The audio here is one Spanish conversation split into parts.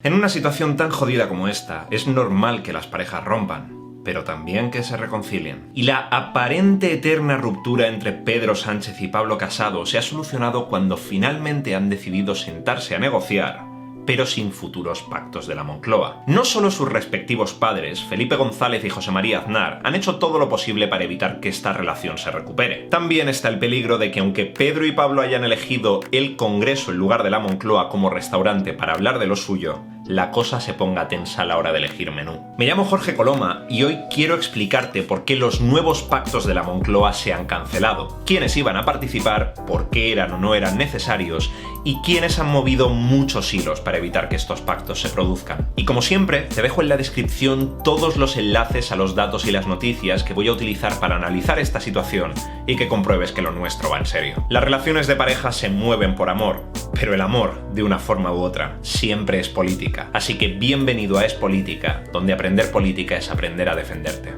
En una situación tan jodida como esta, es normal que las parejas rompan, pero también que se reconcilien. Y la aparente eterna ruptura entre Pedro Sánchez y Pablo Casado se ha solucionado cuando finalmente han decidido sentarse a negociar, pero sin futuros pactos de la Moncloa. No solo sus respectivos padres, Felipe González y José María Aznar, han hecho todo lo posible para evitar que esta relación se recupere. También está el peligro de que aunque Pedro y Pablo hayan elegido el Congreso en lugar de la Moncloa como restaurante para hablar de lo suyo, la cosa se ponga tensa a la hora de elegir menú. Me llamo Jorge Coloma y hoy quiero explicarte por qué los nuevos pactos de la Moncloa se han cancelado, quiénes iban a participar, por qué eran o no eran necesarios y quiénes han movido muchos hilos para evitar que estos pactos se produzcan. Y como siempre, te dejo en la descripción todos los enlaces a los datos y las noticias que voy a utilizar para analizar esta situación y que compruebes que lo nuestro va en serio. Las relaciones de pareja se mueven por amor, pero el amor, de una forma u otra, siempre es política. Así que bienvenido a Es Política, donde aprender política es aprender a defenderte.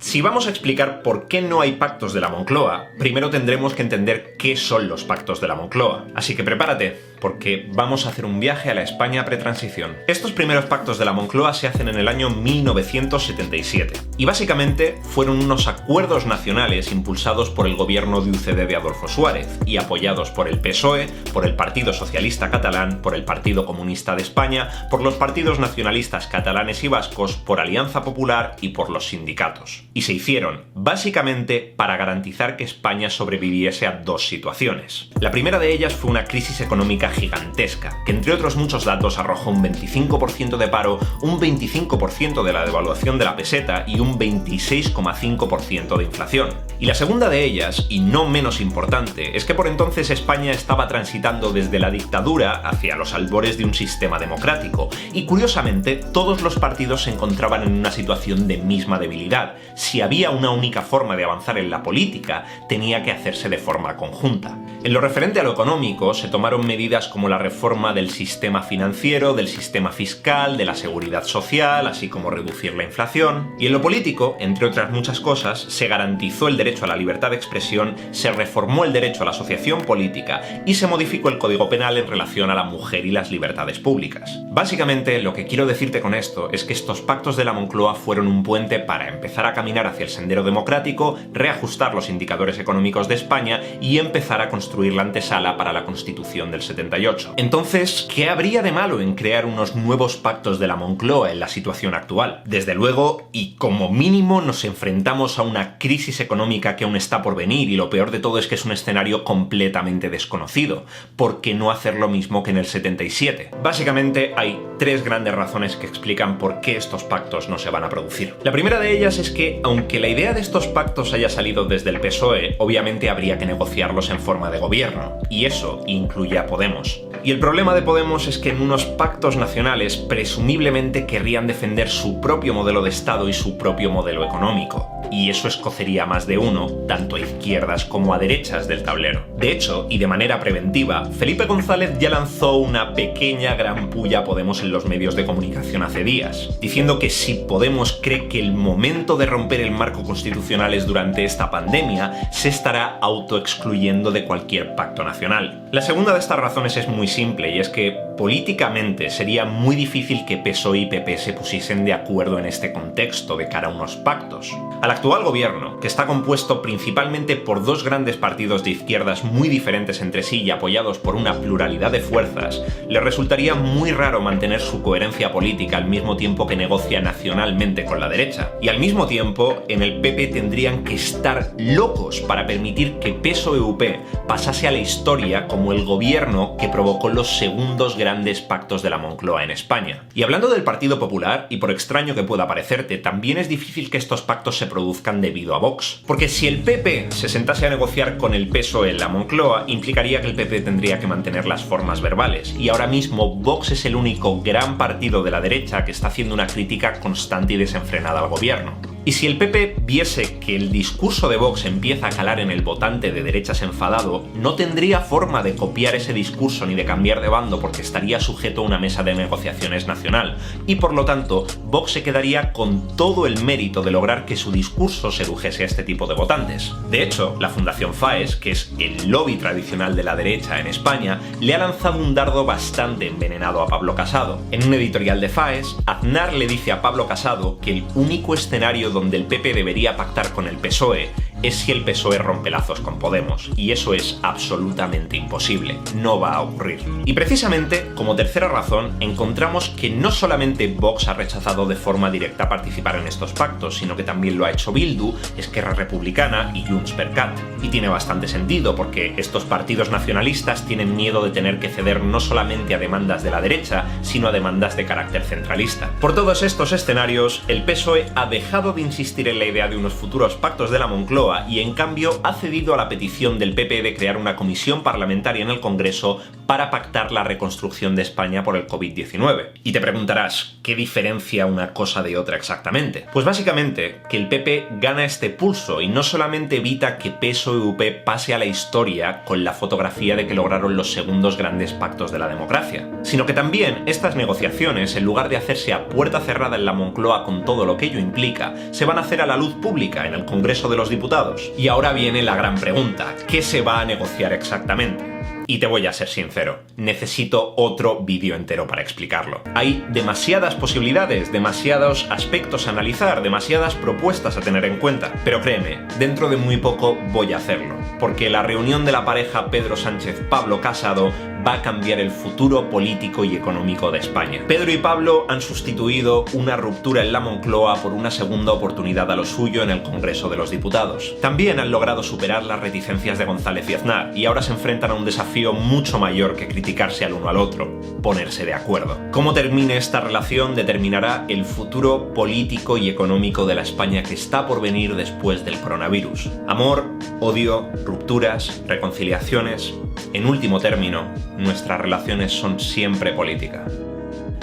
Si vamos a explicar por qué no hay pactos de la Moncloa, primero tendremos que entender qué son los pactos de la Moncloa. Así que prepárate, porque vamos a hacer un viaje a la España pretransición. Estos primeros pactos de la Moncloa se hacen en el año 1977, y básicamente fueron unos acuerdos nacionales impulsados por el gobierno de UCD de Adolfo Suárez, y apoyados por el PSOE, por el Partido Socialista Catalán, por el Partido Comunista de España, por los partidos nacionalistas catalanes y vascos, por Alianza Popular y por los sindicatos. Y se hicieron, básicamente, para garantizar que España sobreviviese a dos situaciones. La primera de ellas fue una crisis económica gigantesca, que entre otros muchos datos arrojó un 25% de paro, un 25% de la devaluación de la peseta y un 26,5% de inflación. Y la segunda de ellas, y no menos importante, es que por entonces España estaba transitando desde la dictadura hacia los albores de un sistema democrático, y curiosamente todos los partidos se encontraban en una situación de misma debilidad. Si había una única forma de avanzar en la política, tenía que hacerse de forma conjunta. En lo referente a lo económico, se tomaron medidas como la reforma del sistema financiero, del sistema fiscal, de la seguridad social, así como reducir la inflación. Y en lo político, entre otras muchas cosas, se garantizó el derecho a la libertad de expresión, se reformó el derecho a la asociación política y se modificó el Código Penal en relación a la mujer y las libertades públicas. Básicamente, lo que quiero decirte con esto es que estos pactos de la Moncloa fueron un puente para empezar a caminar hacia el sendero democrático, reajustar los indicadores económicos de España y empezar a construir la antesala para la Constitución del 78. Entonces, ¿qué habría de malo en crear unos nuevos pactos de la Moncloa en la situación actual? Desde luego, y como mínimo, nos enfrentamos a una crisis económica que aún está por venir, y lo peor de todo es que es un escenario completamente desconocido. ¿Por qué no hacer lo mismo que en el 77? Básicamente, hay tres grandes razones que explican por qué estos pactos no se van a producir. La primera de ellas es que, aunque la idea de estos pactos haya salido desde el PSOE, obviamente habría que negociarlos en forma de gobierno, y eso incluye a Podemos. Y el problema de Podemos es que en unos pactos nacionales presumiblemente querrían defender su propio modelo de Estado y su propio modelo económico. Y eso escocería a más de uno, tanto a izquierdas como a derechas del tablero. De hecho, y de manera preventiva, Felipe González ya lanzó una pequeña gran pulla a Podemos en los medios de comunicación hace días, diciendo que si Podemos cree que el momento de romper el marco constitucional es durante esta pandemia, se estará autoexcluyendo de cualquier pacto nacional. La segunda de estas razones es muy simple, y es que políticamente sería muy difícil que PSOE y PP se pusiesen de acuerdo en este contexto de cara a unos pactos. Al actual gobierno, que está compuesto principalmente por dos grandes partidos de izquierdas muy diferentes entre sí y apoyados por una pluralidad de fuerzas, le resultaría muy raro mantener su coherencia política al mismo tiempo que negocia nacionalmente con la derecha. Y al mismo tiempo, en el PP tendrían que estar locos para permitir que PSOE-UP pasase a la historia como el gobierno que provocó los segundos grandes pactos de la Moncloa en España. Y hablando del Partido Popular, y por extraño que pueda parecerte, también es difícil que estos pactos se produzcan debido a Vox. Porque si el PP se sentase a negociar con el PSOE en la Moncloa, implicaría que el PP tendría que mantener las formas verbales. Y ahora mismo Vox es el único gran partido de la derecha que está haciendo una crítica constante y desenfrenada al gobierno. Y si el PP viese que el discurso de Vox empieza a calar en el votante de derechas enfadado, no tendría forma de copiar ese discurso ni de cambiar de bando porque estaría sujeto a una mesa de negociaciones nacional, y por lo tanto Vox se quedaría con todo el mérito de lograr que su discurso sedujese a este tipo de votantes. De hecho, la Fundación FAES, que es el lobby tradicional de la derecha en España, le ha lanzado un dardo bastante envenenado a Pablo Casado. En un editorial de FAES, Aznar le dice a Pablo Casado que el único escenario donde el PP debería pactar con el PSOE es si el PSOE rompe lazos con Podemos, y eso es absolutamente imposible, no va a ocurrir. Y precisamente, como tercera razón, encontramos que no solamente Vox ha rechazado de forma directa participar en estos pactos, sino que también lo ha hecho Bildu, Esquerra Republicana y Junts per Cat. Y tiene bastante sentido, porque estos partidos nacionalistas tienen miedo de tener que ceder no solamente a demandas de la derecha, sino a demandas de carácter centralista. Por todos estos escenarios, el PSOE ha dejado de insistir en la idea de unos futuros pactos de la Moncloa y en cambio ha cedido a la petición del PP de crear una comisión parlamentaria en el Congreso para pactar la reconstrucción de España por el COVID-19. Y te preguntarás, ¿qué diferencia una cosa de otra exactamente? Pues básicamente que el PP gana este pulso y no solamente evita que PSOE-UP pase a la historia con la fotografía de que lograron los segundos grandes pactos de la democracia, sino que también estas negociaciones, en lugar de hacerse a puerta cerrada en la Moncloa con todo lo que ello implica, se van a hacer a la luz pública en el Congreso de los Diputados. Y ahora viene la gran pregunta, ¿qué se va a negociar exactamente? Y te voy a ser sincero, necesito otro vídeo entero para explicarlo. Hay demasiadas posibilidades, demasiados aspectos a analizar, demasiadas propuestas a tener en cuenta. Pero créeme, dentro de muy poco voy a hacerlo, porque la reunión de la pareja Pedro Sánchez-Pablo Casado va a cambiar el futuro político y económico de España. Pedro y Pablo han sustituido una ruptura en la Moncloa por una segunda oportunidad a lo suyo en el Congreso de los Diputados. También han logrado superar las reticencias de González y Aznar, y ahora se enfrentan a un desafío mucho mayor que criticarse al uno al otro: ponerse de acuerdo. Cómo termine esta relación determinará el futuro político y económico de la España que está por venir después del coronavirus. Amor, odio, rupturas, reconciliaciones. En último término, nuestras relaciones son siempre política.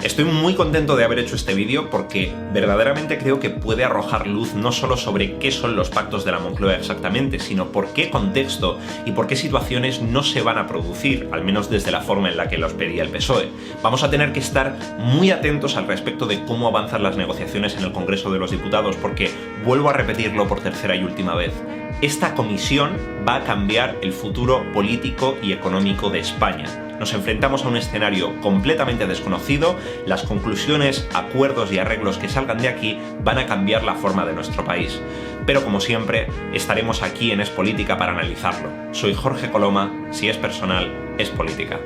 Estoy muy contento de haber hecho este vídeo porque verdaderamente creo que puede arrojar luz no solo sobre qué son los pactos de la Moncloa exactamente, sino por qué contexto y por qué situaciones no se van a producir, al menos desde la forma en la que los pedía el PSOE. Vamos a tener que estar muy atentos al respecto de cómo avanzan las negociaciones en el Congreso de los Diputados, porque, vuelvo a repetirlo por tercera y última vez, esta comisión va a cambiar el futuro político y económico de España. Nos enfrentamos a un escenario completamente desconocido, las conclusiones, acuerdos y arreglos que salgan de aquí van a cambiar la forma de nuestro país. Pero como siempre, estaremos aquí en Es Política para analizarlo. Soy Jorge Coloma, si es personal, es política.